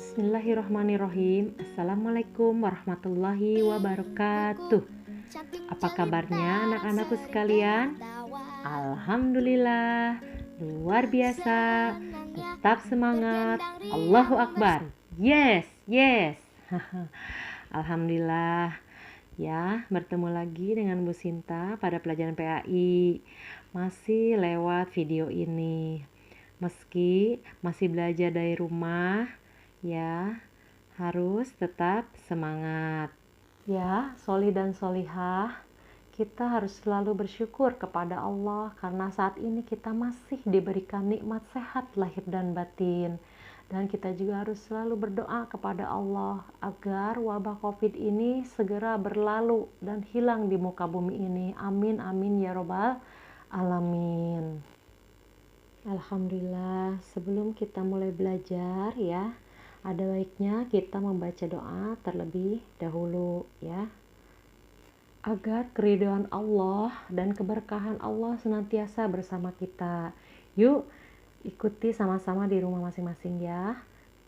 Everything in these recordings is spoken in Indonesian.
Bismillahirrahmanirrahim. Assalamualaikum warahmatullahi wabarakatuh. Apa kabarnya anak-anakku sekalian? Alhamdulillah, luar biasa. Tetap semangat. Allahu Akbar. Yes, yes. Alhamdulillah. Ya, bertemu lagi dengan Bu Sinta pada pelajaran PAI. Masih lewat video ini. Meski masih belajar dari rumah, ya, harus tetap semangat. Ya, soli dan solihah, kita harus selalu bersyukur kepada Allah karena saat ini kita masih diberikan nikmat sehat lahir dan batin. Dan kita juga harus selalu berdoa kepada Allah agar wabah COVID ini segera berlalu dan hilang di muka bumi ini. Amin, amin ya robbal alamin. Alhamdulillah, sebelum kita mulai belajar ya, ada baiknya kita membaca doa terlebih dahulu ya. Agar keridhaan Allah dan keberkahan Allah senantiasa bersama kita. Yuk, ikuti sama-sama di rumah masing-masing ya.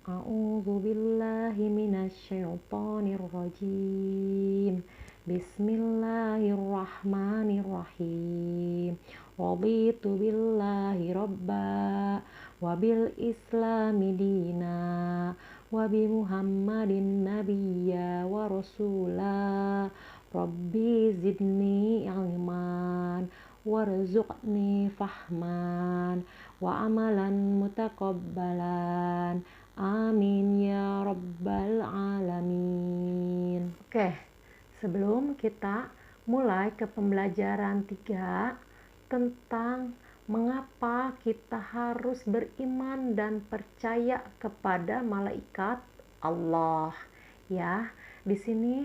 A'udzubillahi minasyaitonirrajim. Bismillahirrahmanirrahim. Raditu billahi robba wabil islami dina wabi muhammadin nabiyya wa rasula rabbi zidni ilman warzuqni fahman wa amalan mutakabbalan amin ya rabbal alamin. Oke, sebelum kita mulai ke pembelajaran 3 tentang mengapa kita harus beriman dan percaya kepada malaikat Allah. Ya, di sini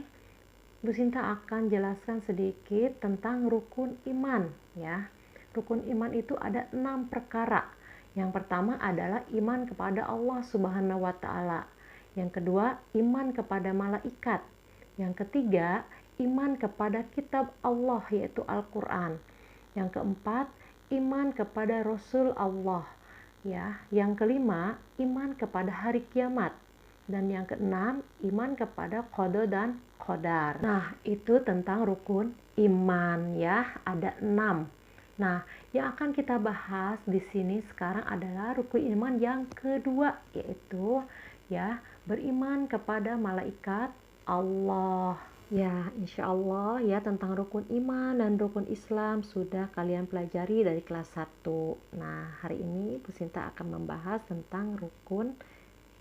Bu Sinta akan jelaskan sedikit tentang rukun iman ya. Rukun iman itu ada 6 perkara. Yang pertama adalah iman kepada Allah Subhanahu wa taala. Yang kedua, iman kepada malaikat. Yang ketiga, iman kepada kitab Allah yaitu Al-Qur'an. Yang keempat, iman kepada Rasul Allah. Ya, yang kelima, iman kepada hari kiamat. Dan yang keenam, iman kepada qada dan qadar. Nah, itu tentang rukun iman ya, ada 6. Nah, yang akan kita bahas di sini sekarang adalah rukun iman yang kedua, yaitu ya, beriman kepada malaikat Allah. Ya, insya Allah ya tentang rukun iman dan rukun Islam sudah kalian pelajari dari kelas 1. Nah, hari ini Bu Sinta akan membahas tentang rukun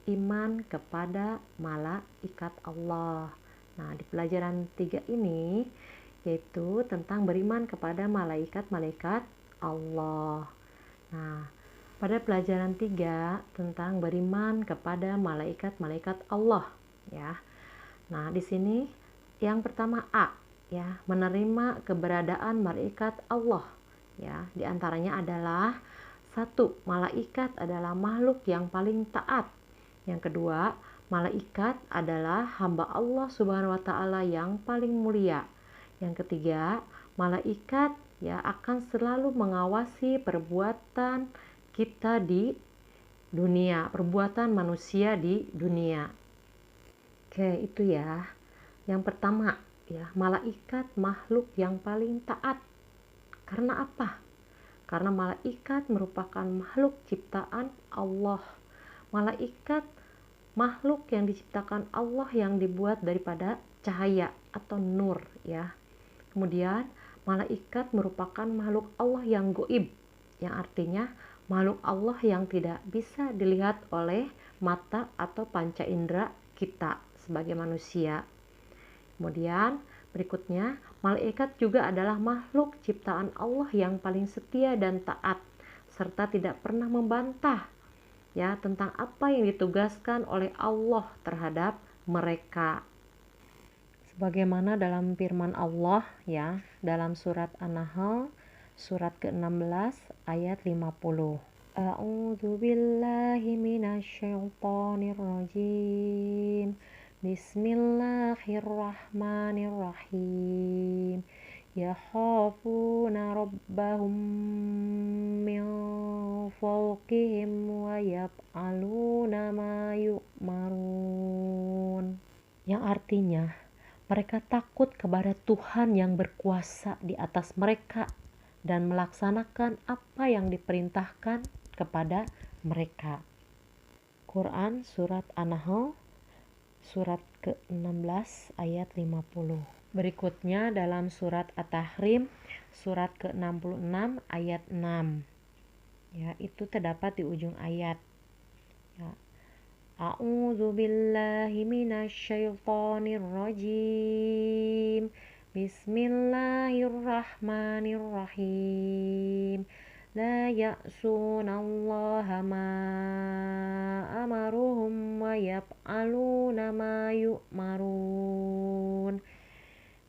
iman kepada malaikat Allah. Nah, di pelajaran 3 ini yaitu tentang beriman kepada malaikat-malaikat Allah. Nah, pada pelajaran 3 tentang beriman kepada malaikat-malaikat Allah ya. Nah, di sini yang pertama A ya, menerima keberadaan malaikat Allah ya. Di antaranya adalah 1. Malaikat adalah makhluk yang paling taat. Yang kedua, malaikat adalah hamba Allah Subhanahu wa taala yang paling mulia. Yang ketiga, malaikat ya akan selalu mengawasi perbuatan kita di dunia, perbuatan manusia di dunia. Oke, itu ya. Yang pertama, ya, malaikat makhluk yang paling taat. Karena apa? Karena malaikat merupakan makhluk ciptaan Allah. Malaikat makhluk yang diciptakan Allah yang dibuat daripada cahaya atau nur ya. Kemudian malaikat merupakan makhluk Allah yang gaib, yang artinya makhluk Allah yang tidak bisa dilihat oleh mata atau panca indera kita sebagai manusia. Kemudian berikutnya, malaikat juga adalah makhluk ciptaan Allah yang paling setia dan taat serta tidak pernah membantah ya tentang apa yang ditugaskan oleh Allah terhadap mereka. Sebagaimana dalam firman Allah ya, dalam surat An-Nahl surat ke-16 ayat 50. A'udzu billahi minasyaitonir rajim. Bismillahirrahmanirrahim. yakhafuna rabbahum min fawqihim wa yaf'aluna ma yu'marun, yang artinya mereka takut kepada Tuhan yang berkuasa di atas mereka dan melaksanakan apa yang diperintahkan kepada mereka. Quran Surat An-Nahl surat ke-16 ayat 50. Berikutnya dalam surat At-Tahrim surat ke-66 ayat 6. Ya, itu terdapat di ujung ayat. Ya. A'udzu billahi minasyaitonir rajim. Bismillahirrahmanirrahim. La ya'sunallaha ma amaruhum wa yaf'aluna ma yu'marun.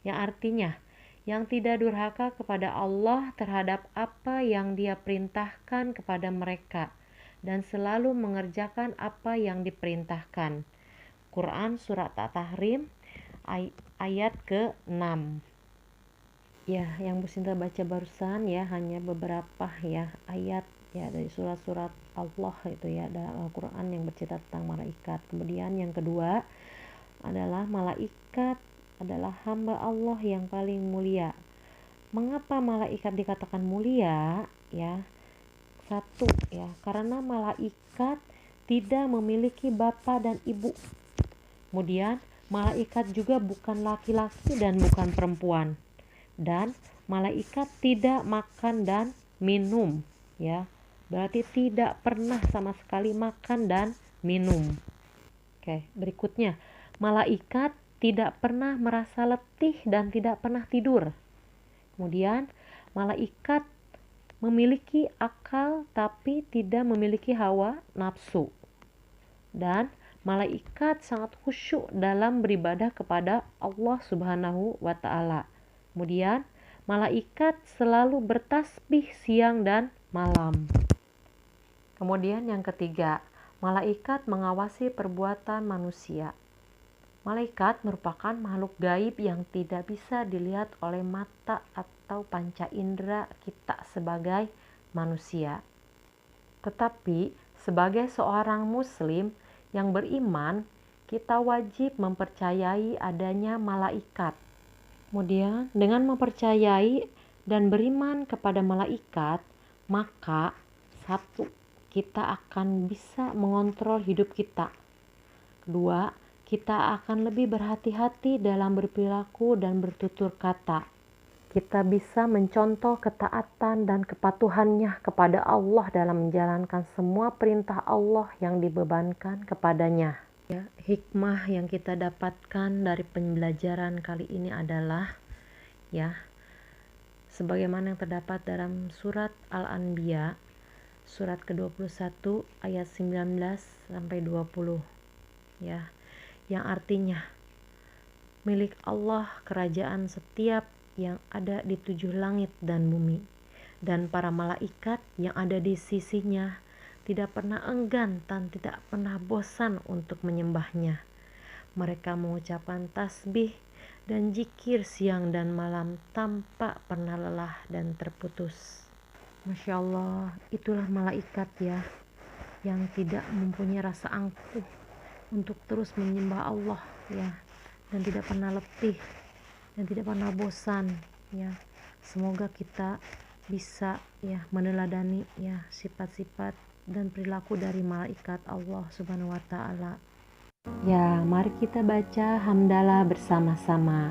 Yang artinya, yang tidak durhaka kepada Allah terhadap apa yang Dia perintahkan kepada mereka dan selalu mengerjakan apa yang diperintahkan. Quran Surat At-Tahrim ayat ke-6. Ya, yang Bu Sinta baca barusan ya hanya beberapa ya ayat ya dari surat-surat Allah itu ya dalam Al-Quran yang bercerita tentang malaikat. Kemudian yang kedua adalah malaikat adalah hamba Allah yang paling mulia. Mengapa malaikat dikatakan mulia? Ya, satu ya, karena malaikat tidak memiliki bapa dan ibu. Kemudian malaikat juga bukan laki-laki dan bukan perempuan. Dan malaikat tidak makan dan minum, ya. Berarti tidak pernah sama sekali makan dan minum. Oke, berikutnya, malaikat tidak pernah merasa letih dan tidak pernah tidur. Kemudian, malaikat memiliki akal tapi tidak memiliki hawa nafsu. Dan malaikat sangat khusyuk dalam beribadah kepada Allah Subhanahu wa Ta'ala. Kemudian, malaikat selalu bertasbih siang dan malam. Kemudian yang ketiga, malaikat mengawasi perbuatan manusia. Malaikat merupakan makhluk gaib yang tidak bisa dilihat oleh mata atau panca indera kita sebagai manusia. Tetapi, sebagai seorang muslim yang beriman, kita wajib mempercayai adanya malaikat. Kemudian, dengan mempercayai dan beriman kepada malaikat, maka satu, kita akan bisa mengontrol hidup kita. Kedua, kita akan lebih berhati-hati dalam berperilaku dan bertutur kata. Kita bisa mencontoh ketaatan dan kepatuhannya kepada Allah dalam menjalankan semua perintah Allah yang dibebankan kepadanya. Ya, hikmah yang kita dapatkan dari pembelajaran kali ini adalah ya, sebagaimana yang terdapat dalam surat Al-Anbiya surat ke-21 ayat 19 sampai 20 ya, yang artinya milik Allah kerajaan setiap yang ada di 7 langit dan bumi, dan para malaikat yang ada di sisinya tidak pernah enggan dan tidak pernah bosan untuk menyembahnya. Mereka mengucapkan tasbih dan zikir siang dan malam tanpa pernah lelah dan terputus. Masya Allah, itulah malaikat ya, yang tidak mempunyai rasa angkuh untuk terus menyembah Allah ya, dan tidak pernah letih dan tidak pernah bosan ya. Semoga kita bisa ya meneladani ya sifat-sifat dan perilaku dari malaikat Allah Subhanahu wa Ta'ala. Ya, mari kita baca hamdalah bersama-sama.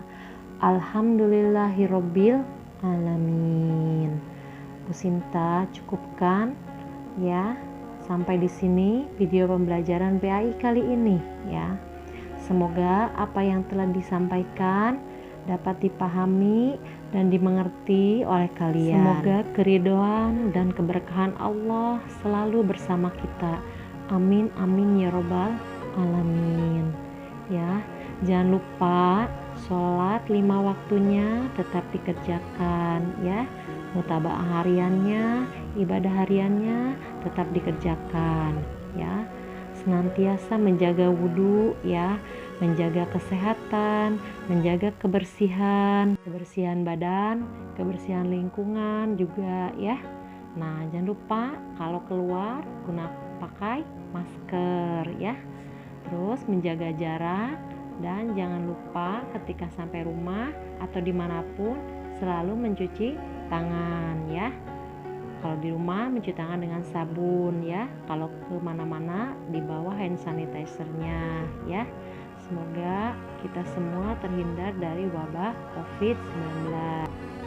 Alhamdulillahirabbil alamin. Bu Sinta cukupkan ya. Sampai di sini video pembelajaran PAI kali ini ya. Semoga apa yang telah disampaikan dapat dipahami dan dimengerti oleh kalian. Semoga keridhaan dan keberkahan Allah selalu bersama kita. Amin amin ya robbal alamin. Ya, jangan lupa sholat 5 waktunya tetap dikerjakan ya. Mutabaah hariannya, ibadah hariannya tetap dikerjakan ya. Senantiasa menjaga wudhu ya, menjaga kesehatan, menjaga kebersihan badan, kebersihan lingkungan juga ya. Nah, jangan lupa kalau keluar pakai masker ya. Terus menjaga jarak, dan jangan lupa ketika sampai rumah atau dimanapun selalu mencuci tangan ya. Kalau di rumah mencuci tangan dengan sabun ya. Kalau kemana-mana dibawa hand sanitizer-nya ya. Semoga kita semua terhindar dari wabah COVID-19.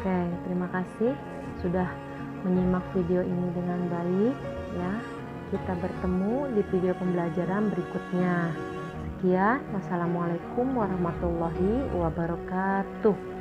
Oke, terima kasih sudah menyimak video ini dengan baik ya. Kita bertemu di video pembelajaran berikutnya. Sekian, wassalamualaikum warahmatullahi wabarakatuh.